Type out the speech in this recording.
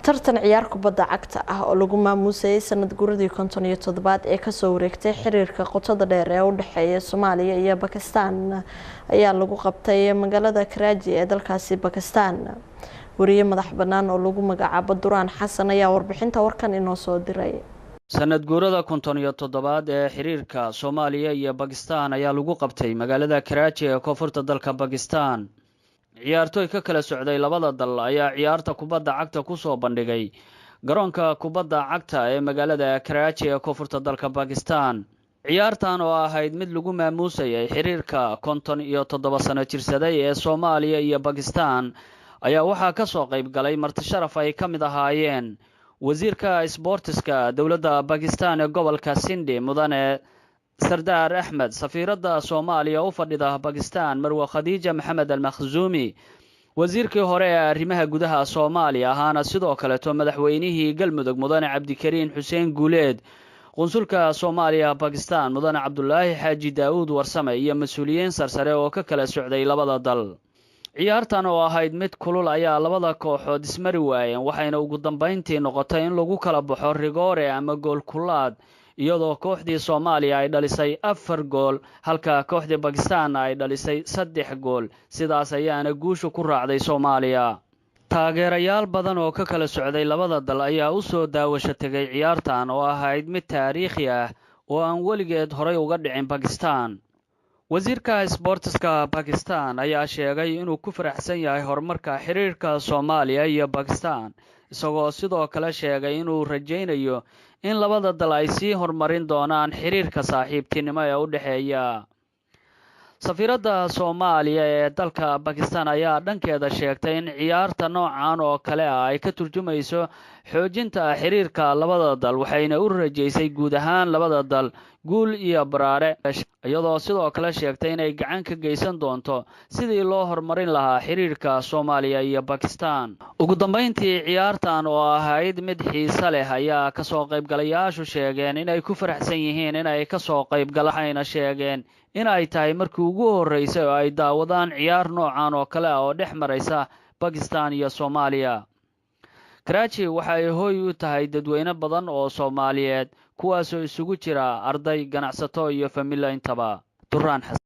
tartan ciyaar kubadda cagta ah oo lagu maamuusay sanad guuradii 57 ee kasoo wareegtay xiriirka qotada dheer ee u dhaxeeya Soomaaliya iyo Pakistan ayaa lagu qabtay magaalada Karachi ee dalkaasi Pakistan. wariye madax banaan oo lagu magacaabo Duraan Xasan ayaa warbixinta warkan inoo soo diray. sanad guurada 57 ee xiriirka Soomaaliya iyo Pakistan ayaa lagu qabtay magaalada Karachi ee koonfurta dalka Pakistan. ciyaartoy ka kala socday labada dal ayaa ciyaarta kubadda cagta ku soo bandhigay garoonka kubadda cagta ee magaalada Karachi ee koonfurta dalka Pakistan. ciyaartan oo ahayd mid lagu maamuusay xiriirka 57 sano jirsaday ee Soomaaliya iyo Pakistan ayaa waxaa ka soo qayb galay marti sharaf ay ka mid ahaayeen wasiirka isboortiska dawladda Pakistan ee gobolka Sindhi mudane Sardar Ahmed, safiiradda Soomaaliya u fadhida Pakistan Marwa Khadija Maxamed Al-Makhzumi, wasiirkii hore ee arrimaha gudaha Soomaaliya ahaana sidoo kale madaxweynihii Galmudug mudane Cabdikariin Xuseen Guuleed, qunsulka Soomaaliya Pakistan mudane Cabdullaahi Xaaji Daawud Warsame iyo mas'uuliyiin sarsare oo ka kala socday labada dal. ciyaartan oo ahayd mid kulul ayaa labada kooxood ismari waayeen waxayna ugu dambeyntii noqotay in lagu kala baxo rigoore ama gool kulaad iyadoo kooxdii Soomaaliya ay dhalisay 4 gool halka kooxdii Pakistan ay dhalisay 3 gool. sidaas ayaana guusha ku raacday Soomaaliya. taageerayaal badan oo ka kala socday labada dal ayaa u soo daawasho tagay ciyaartan oo ahayd mid taariikhi ah oo aan weligeed horay uga dhicin Pakistan. wasiirka isboortiska Pakistan ayaa sheegay inuu ku faraxsan yahay horumarka xiriirka Soomaaliya iyo Pakistan, isagoo sidoo kale sheegay inuu rajaynayo in labada dal ay sii horumarin doonaan xiriirka saaxiibtinimo ee u dhaxeeya. safiiradda Soomaaliya ee dalka Pakistan ayaa dhankeeda sheegtay in ciyaarta noocan oo kale ay ka turjumayso xoojinta xiriirka labada dal waxayna u rajaysay guud ahaan labada dal guul iyo baraare, iyadoo sidoo kale sheegtay inay gacan ka geysan doonto sidii loo horumarin lahaa xiriirka Soomaaliya iyo Pakistan. ugu dambeyntii ciyaartan oo ahayd mid xiiso leh ayaa ka soo qaybgalayaashu sheegeen inay ku faraxsan yihiin inay ka soo qaybgalayna sheegeen in ay tahay markii ugu horeysay oo ay daawadaan ciyaar noocan oo kale ah oo dhex maraysa Pakistan iyo Soomaaliya. Karachi waxa ay hooy u tahay dadweyne badan oo Soomaaliyeed kuwaas oo isugu jira arday, ganacsato iyo familyo intaba. Duraan